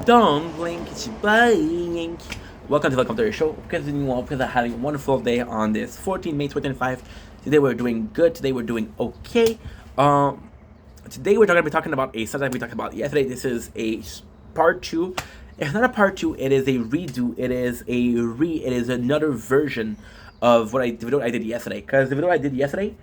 Don't blink, it's blank. Welcome to the show. Because you all because I'm having a wonderful day on this 14 May 2025. Today we're doing good. Today we're doing okay. Um, Today we're going to be talking about a subject we talked about yesterday. This is a part two. It's not a part two. It is a redo. It is another version of the video I did yesterday. Because the video I did yesterday,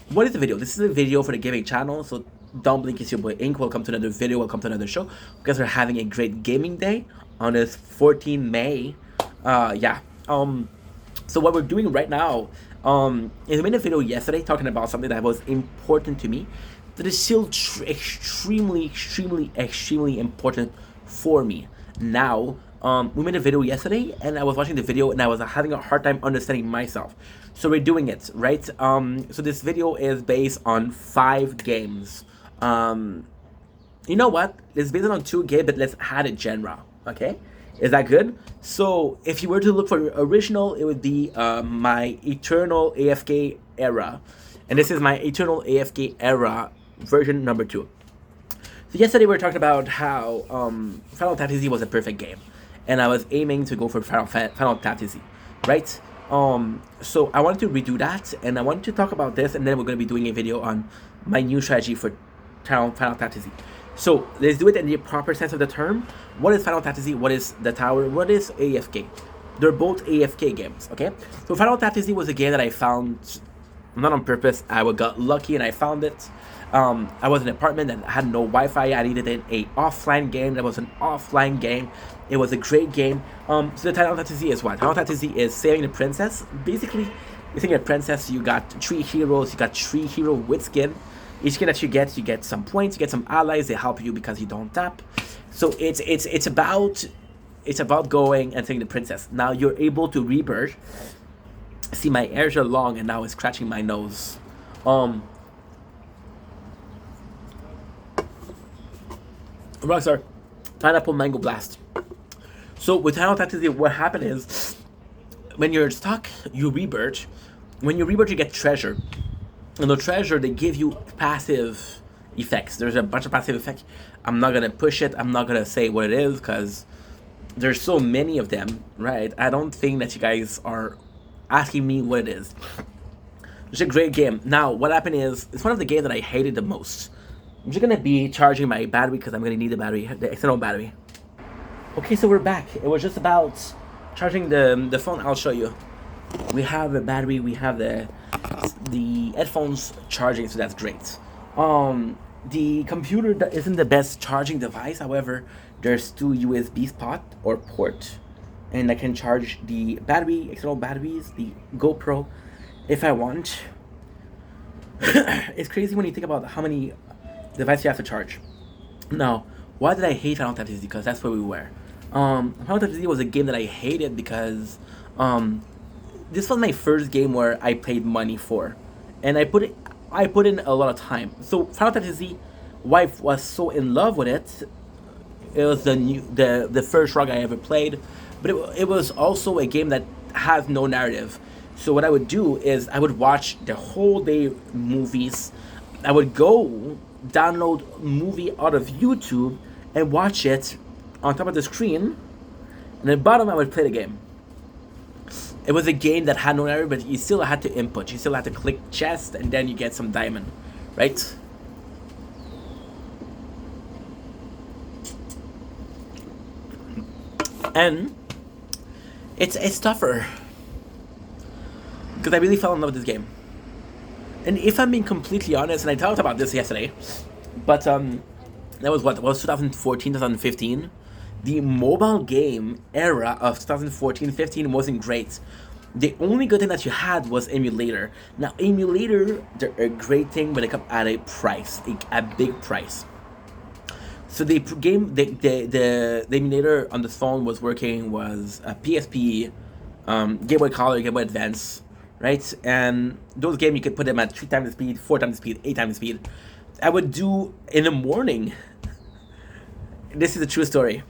what is the video? This is a video for the gaming channel. So don't blink, it's your boy Ink. Welcome to another video. Welcome to another show. Because we're having a great gaming day on this 14 May. Yeah. So what we're doing right now, is I made a video yesterday talking about something that was important to me, that is still extremely important for me now. We made a video yesterday, and I was watching the video, and I was having a hard time understanding myself. So we're doing it right. So this video is based on 5 games. You know what? It's based on 2 games, but let's add a genre. Okay, is that good? So if you were to look for original, it would be my Eternal AFK era, and this is my Eternal AFK era version number 2. So yesterday we were talking about how Final Fantasy was a perfect game, and I was aiming to go for Final Fantasy, right? So I wanted to redo that, and I wanted to talk about this, and then we're going to be doing a video on my new strategy for Final Fantasy. So let's do it in the proper sense of the term. What is Final Fantasy? What is the tower? What is AFK? They're both AFK games, okay? So Final Fantasy was a game that I found not on purpose. I got lucky and I found it. I was in an apartment that had no Wi-Fi. I needed an offline game. That was an offline game. It was a great game. So the Final Fantasy is what? Final Fantasy is saving the princess. Basically, you're saving a princess. You got 3 heroes. You got 3 hero with skin. Each skin that you get some points. You get some allies. They help you because you don't tap. So it's about going and saving the princess. Now you're able to rebirth. See, my hairs are long and now it's scratching my nose. Rockstar, Pineapple Mango Blast. So with Final Fantasy, what happened is when you're stuck, you rebirth. When you rebirth, you get treasure. And the treasure, they give you passive effects. There's a bunch of passive effects. I'm not gonna push it. I'm not gonna say what it is because there's so many of them, right? I don't think that you guys are asking me what it is. It's a great game. Now, what happened is, it's one of the games that I hated the most. I'm just gonna be charging my battery because I'm gonna need the external battery. Okay, so we're back. It was just about charging the phone. I'll show you. We have the battery. We have the headphones charging, so that's great. The computer isn't the best charging device. However, there's 2 USB spot or port, and I can charge the battery, external batteries, the GoPro, if I want. It's crazy when you think about how many devices you have to charge. Now, why did I hate Final Fantasy? Because that's where we were. Final Fantasy was a game that I hated because this was my first game where I paid money for, and I put in a lot of time. So Final Fantasy, wife was so in love with it. It was the first ROG I ever played, but it was also a game that has no narrative. So what I would do is I would watch the whole day movies. I would go download movie out of YouTube and watch it on top of the screen, and at the bottom I would play the game. It was a game that had no narrative, but you still had to input. You still had to click chest, and then you get some diamond, right? And it's tougher because I really fell in love with this game. And if I'm being completely honest, and I talked about this yesterday, but that was what? It was 2014, 2015. The mobile game era of 2014-15 wasn't great. The only good thing that you had was emulator. Now, emulator, they're a great thing, but they come at a price, a big price. So the emulator on the phone was a PSP, Game Boy Color, Game Boy Advance, right? And those games you could put them at 3 times the speed, 4 times the speed, 8 times the speed. I would do in the morning. This is a true story.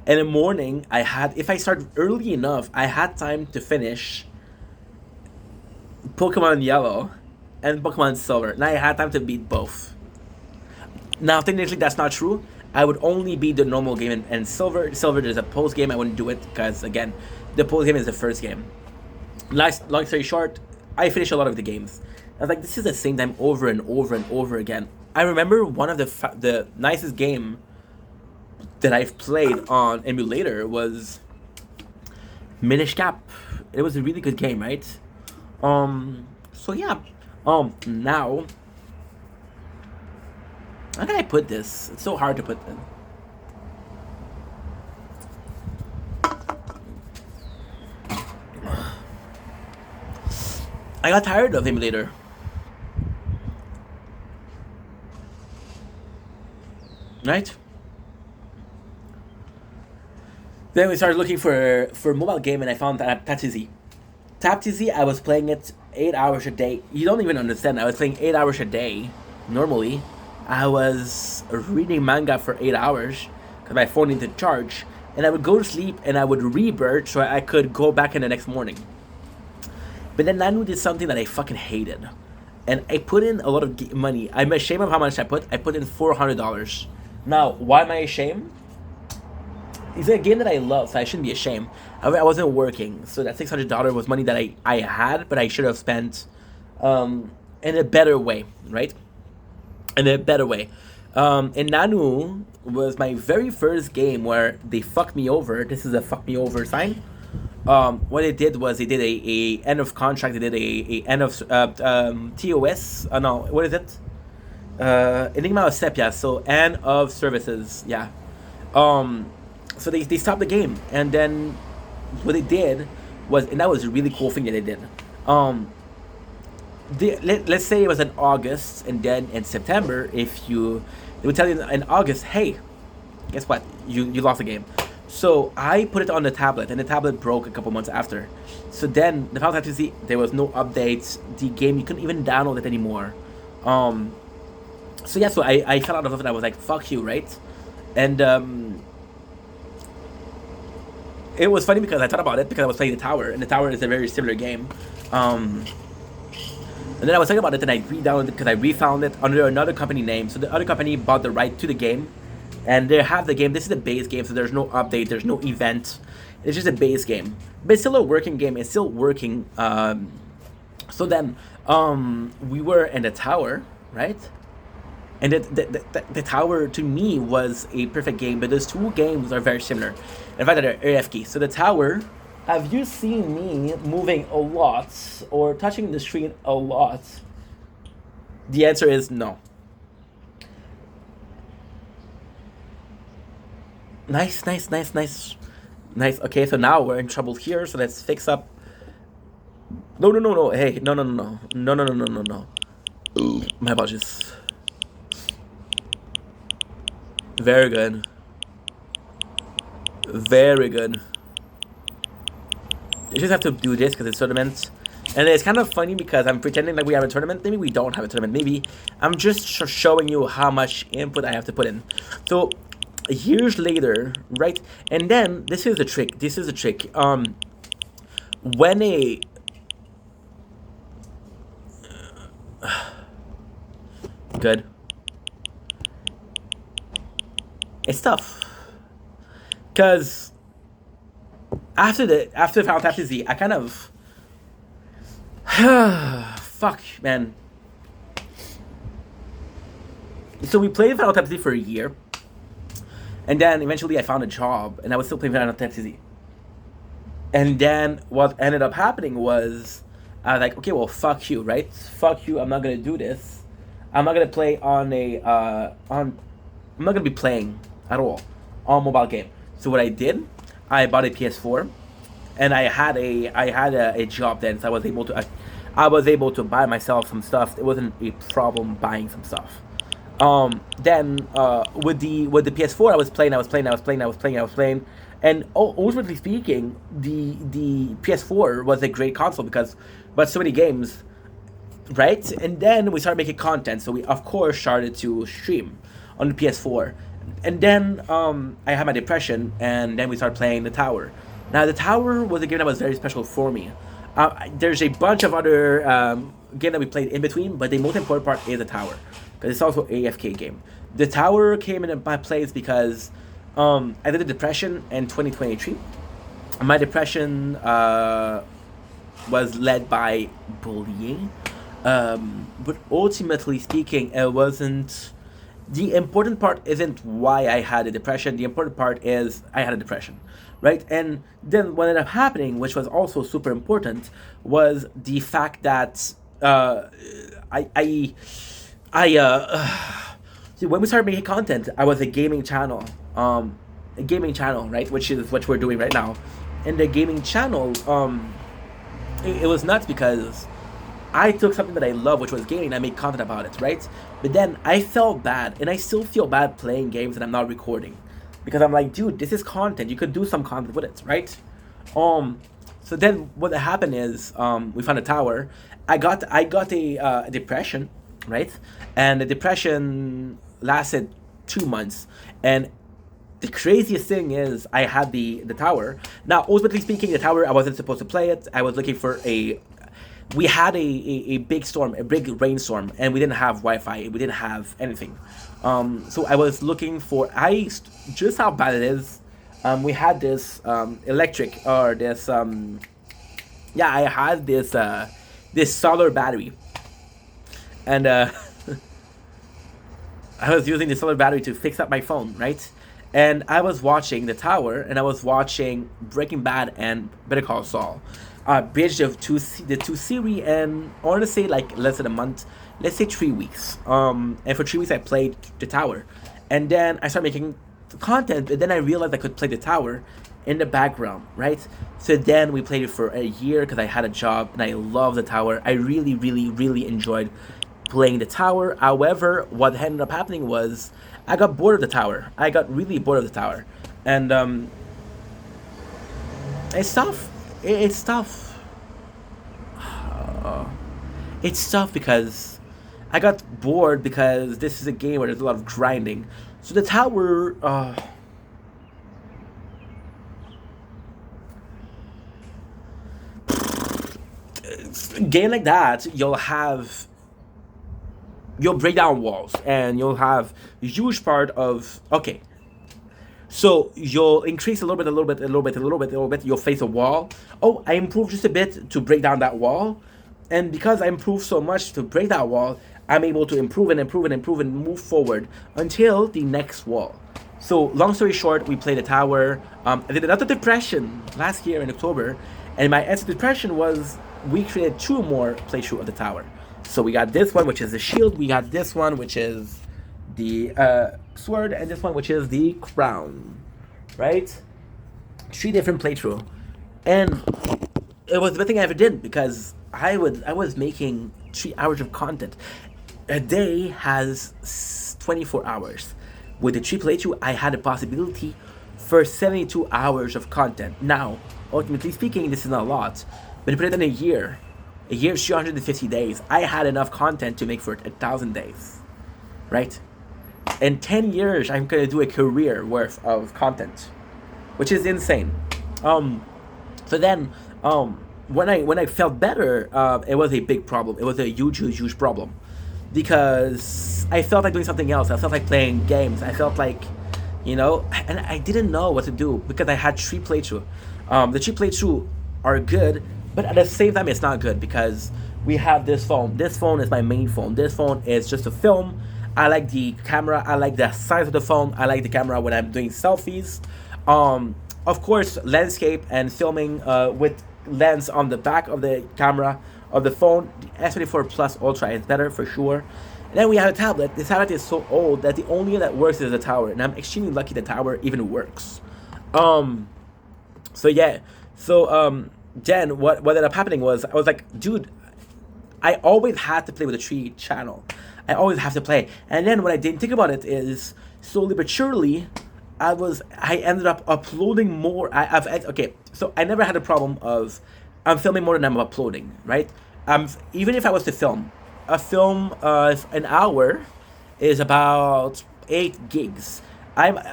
In the morning, if I started early enough, I had time to finish Pokemon Yellow and Pokemon Silver. And I had time to beat both. Now, technically, that's not true. I would only beat the normal game and silver. Silver, there's a post game. I wouldn't do it because again, the post game is the first game. Long story short, I finished a lot of the games. I was like, this is the same time over and over and over again. I remember one of the nicest game that I've played on emulator was Minish Cap. It was a really good game, right? So yeah. Now, how can I put this? It's so hard to put in. I got tired of emulator. Right? Then we started looking for mobile game, and I found Tap2Z. Tap2Z, I was playing it 8 hours a day. You don't even understand. I was playing 8 hours a day. Normally, I was reading manga for 8 hours because my phone needed to charge, and I would go to sleep and I would rebirth so I could go back in the next morning. But then Nanu did something that I fucking hated, and I put in a lot of money. I'm ashamed of how much I put. I put in $400. Now, why am I ashamed? It's a game that I love, so I shouldn't be ashamed. I wasn't working, so that $600 was money that I had, but I should have spent in a better way, right? In a better way. And Nanu was my very first game where they fucked me over. This is a fuck me over sign. What they did was they did a end of contract. They did a end of TOS. No, what is it? Enigma of Sepia. So end of services. Yeah. So they stopped the game, and then what they did was, and that was a really cool thing that they did. Let's say it was in August, and then in September, they would tell you in August, hey, guess what? You lost the game. So I put it on the tablet, and the tablet broke a couple months after. So then the Final Fantasy, there was no updates. The game, you couldn't even download it anymore. So yeah, so I fell out of it, and I was like, fuck you, right? And it was funny because I thought about it because I was playing the Tower, and the Tower is a very similar game. And then I was talking about it, and I re-downloaded it because I refound it under another company name. So the other company bought the right to the game, and they have the game. This is the base game, so there's no update, there's no event. It's just a base game, but it's still a working game. It's still working. So then we were in the Tower, right? And the Tower, to me, was a perfect game, but those two games are very similar. In fact, they're AFK. So the Tower, have you seen me moving a lot or touching the screen a lot? The answer is no. Nice. Okay, so now we're in trouble here, so let's fix up. No. Hey, no. My apologies. Very good. You just have to do this because it's tournaments. And it's kind of funny because I'm pretending like we have a tournament. Maybe we don't have a tournament. Maybe I'm just showing you how much input I have to put in. So years later, right? And then this is the trick. When a good. It's tough. Cause after Final Fantasy, I kind of fuck, man. So we played Final Fantasy for a year, and then eventually I found a job, and I was still playing Final Fantasy. And then what ended up happening was I was like, okay, well, fuck you, right? Fuck you. I'm not gonna do this. I'm not gonna play on I'm not gonna be playing at all on mobile game. So what I did, I bought a PS4, and I had a job then, so I was able to buy myself some stuff. It wasn't a problem buying some stuff. Then with the PS4, I was playing, and ultimately speaking, the PS4 was a great console because so many games, right? And then we started making content, so we of course started to stream on the PS4. And then I had my depression, and then we started playing the Tower. Now the Tower was a game that was very special for me. There's a bunch of other games that we played in between, but the most important part is the Tower. because it's also AFK game. The tower came into my place because I did a depression in 2023. My depression was led by bullying, but ultimately speaking, it wasn't. The important part isn't why I had a depression. The important part is I had a depression, right? And then what ended up happening, which was also super important, was the fact that I I see, when we started making content, I was a gaming channel, right? Which is what we're doing right now. And the gaming channel, it was nuts because I took something that I love, which was gaming, and I made content about it, right? But then I felt bad, and I still feel bad playing games that I'm not recording, because I'm like, dude, this is content. You could do some content with it, right? So then what happened is, we found a tower. I got a depression, right? And the depression lasted 2 months, and the craziest thing is I had the tower. Now, ultimately speaking, the tower, I wasn't supposed to play it. I was looking for a. We had a big storm, a big rainstorm, and we didn't have Wi-Fi. We didn't have anything. So I was looking for. Just how bad it is. We had this electric or this. Yeah, I had this solar battery, and I was using the solar battery to fix up my phone, right? And I was watching The Tower, and I was watching Breaking Bad and Better Call Saul. Binged the two series, and I want to say like less than a month, let's say 3 weeks. And for 3 weeks I played The Tower, and then I started making content, and then I realized I could play The Tower in the background, right? So then we played it for a year because I had a job, and I love The Tower. I really, really, really enjoyed playing The Tower. However, what ended up happening was I got bored of The Tower. I got really bored of The Tower, and it's tough. It's tough. It's tough because I got bored because this is a game where there's a lot of grinding. So The Tower. Game like that, you'll break down walls, and you'll have a huge part of okay. So you'll increase a little bit, a little bit, a little bit, a little bit, a little bit. You'll face a wall. Oh, I improved just a bit to break down that wall, and because I improved so much to break that wall, I'm able to improve and improve and improve and move forward until the next wall. So long story short, we played The Tower. I did another depression last year in October, and my answer to depression was we created 2 more playthrough of The Tower. So we got this one, which is the shield. We got this one, which is the sword, and this one, which is the crown, right? 3 different playthrough, and it was the best thing I ever did because I was making 3 hours of content. A day has 24 hours. With the 3 playthrough, I had a possibility for 72 hours of content. Now, ultimately speaking, this is not a lot, but you put it in a year. A year is 350 days. I had enough content to make for 1,000 days, right? In 10 years, I'm gonna do a career worth of content, which is insane. So then, when I felt better, it was a big problem. It was a huge, huge, huge problem because I felt like doing something else. I felt like playing games. I felt like, and I didn't know what to do because I had 3 playthrough. The 3 playthrough are good, but at the same time, it's not good because we have this phone. This phone is my main phone. This phone is just a film. I like the camera. I like the size of the phone. I like the camera when I'm doing selfies. Of course, landscape and filming with lens on the back of the camera of the phone. The S24 Plus Ultra is better for sure. And then we have a tablet. This tablet is so old that the only that works is the Tower, and I'm extremely lucky the Tower even works. So yeah. So then what ended up happening was I was like, dude, I always had to play with a 3 channel. I always have to play. And then what I didn't think about it is slowly but surely, I ended up uploading more. Okay, so I never had a problem of I'm filming more than I'm uploading, right? Even if I was to film, an hour is about 8 gigs.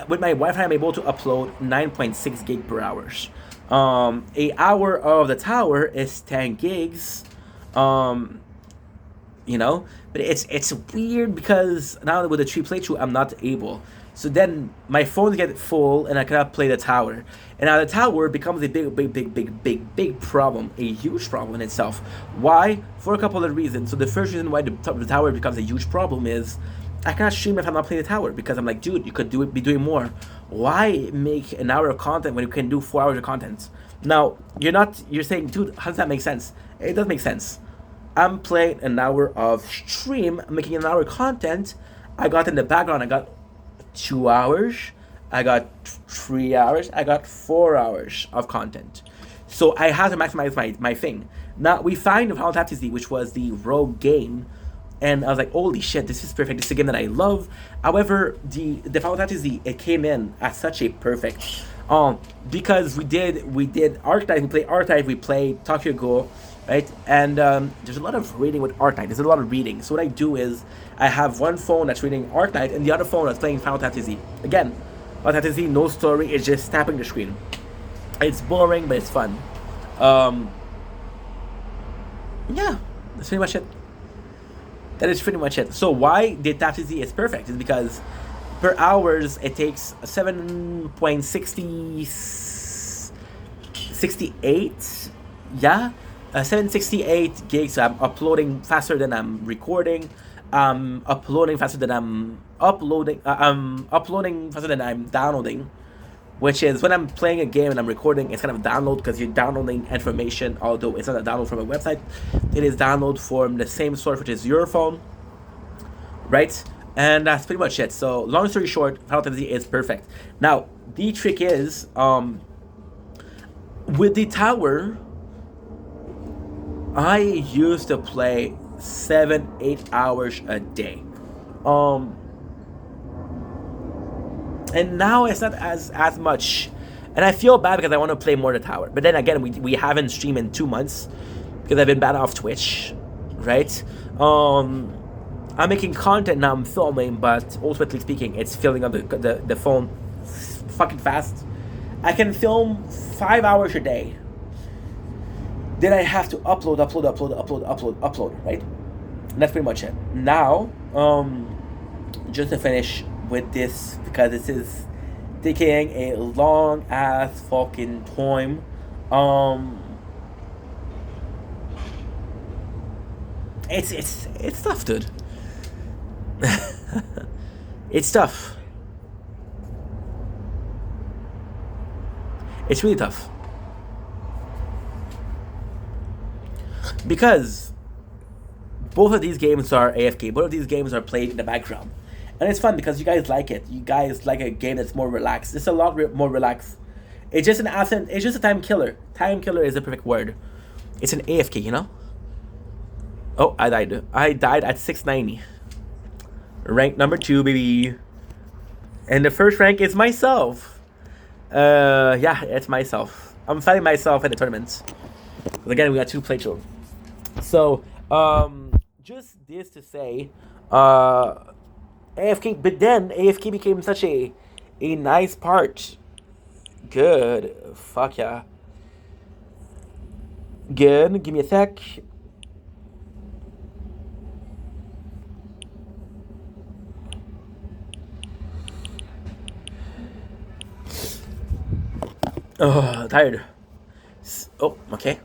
With my Wi-Fi, I'm able to upload 9.6 gig per hour. A hour of The Tower is 10 gigs. you know. But it's weird because now with the tree playthrough, I'm not able. So then my phones get full and I cannot play the tower. And now the tower becomes a big problem, a huge problem in itself. Why? For a couple of reasons. So the first reason why the tower becomes a huge problem is I cannot stream if I'm not playing the tower because I'm like, dude, you could be doing more. Why make an hour of content when you can do 4 hours of content? Now, you're saying, dude, how does that make sense? It does make sense. I'm playing an hour of stream, making an hour of content. I got in the background, I got 2 hours, I got 3 hours, I got 4 hours of content. So I have to maximize my thing. Now we find Final Fantasy, which was the rogue game, and I was like, holy shit, this is perfect. This is a game that I love. However, the Final Fantasy, it came in at such a perfect because we did Arknight, we played Arknight, we played Tokyo Ghoul, right? And there's a lot of reading with Arknight. There's a lot of reading. So what I do is I have one phone that's reading Arknight and the other phone that's playing Final Fantasy. Again, Final Fantasy, no story, it's just tapping the screen. It's boring, but it's fun. Yeah, that's pretty much it. That is pretty much it. So why the Fantasy is perfect is because per hours it takes 7.68. Yeah, 768 gigs. So I'm uploading faster than I'm recording. Uploading faster than I'm uploading. I'm uploading faster than I'm downloading. Which is when I'm playing a game and I'm recording, it's kind of a download because you're downloading information, although it's not a download from a website. It is download from the same source, which is your phone, right? And that's pretty much it. So long story short, Final Fantasy is perfect. Now, the trick is, with the tower, I used to play 7-8 hours a day. And now it's not as much, and I feel bad because I want to play more the tower. But then again, we haven't streamed in 2 months because I've been banned off Twitch, right? I'm making content now. I'm filming, but ultimately speaking, it's filling up the phone fucking fast. I can film 5 hours a day. Then I have to upload, right? And that's pretty much it. Now, just to finish with this, because this is taking a long ass fucking time. It's tough, dude. It's tough. It's really tough. Because both of these games are AFK. Both of these games are played in the background. And it's fun because you guys like it. You guys like a game that's more relaxed. It's a lot more relaxed. It's just it's just a time killer. Time killer is the perfect word. It's an AFK, you know? Oh, I died. I died at 690. Rank number 2, baby. And the first rank is myself. Yeah, it's myself. I'm fighting myself in the tournaments. Because again, we got 2 playthrough. So, just this to say, AFK, but then AFK became such a nice part. Good. Fuck yeah. Good. Give me a sec. Oh, tired. Oh, okay.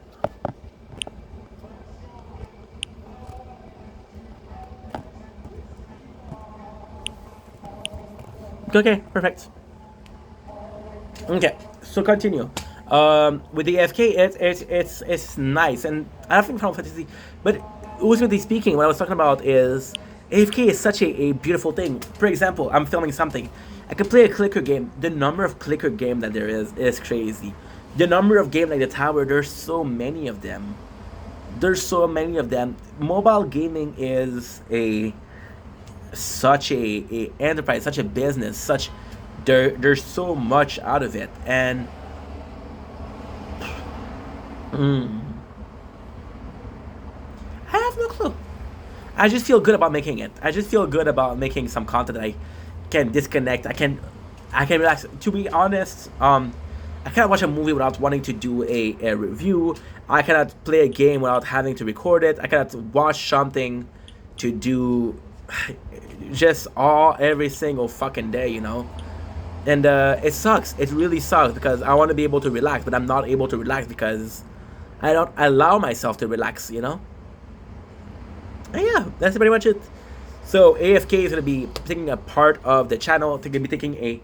Okay, perfect. Okay, so continue. With the AFK, it's nice, and I don't think Final Fantasy, but ultimately speaking, what I was talking about is AFK is such a beautiful thing. For example, I'm filming something. I could play a clicker game. The number of clicker game that there is crazy. The number of games like the Tower, there's so many of them. There's so many of them. Mobile gaming is such a enterprise, such a business, there's so much out of it, and I have no clue. I just feel good about making it. I just feel good about making some content that I can disconnect. I can relax. To be honest, I cannot watch a movie without wanting to do a review. I cannot play a game without having to record it. I cannot watch something to do just every single fucking day, you know? And it sucks. It really sucks because I want to be able to relax, but I'm not able to relax because I don't allow myself to relax, you know? And yeah, that's pretty much it. So AFK is going to be taking a part of the channel. They're going to be taking a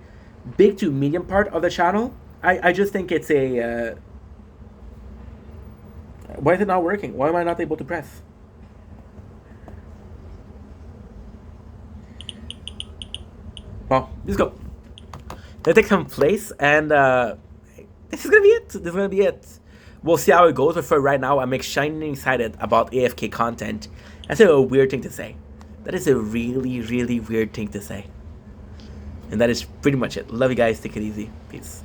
big to medium part of the channel. I just think it's a... why is it not working? Why am I not able to press? Well, let's go. Let's take some place, and this is gonna be it. This is gonna be it. We'll see how it goes, but for right now, I'm extremely excited about AFK content. That's a weird thing to say. That is a really, really weird thing to say. And that is pretty much it. Love you guys. Take it easy. Peace.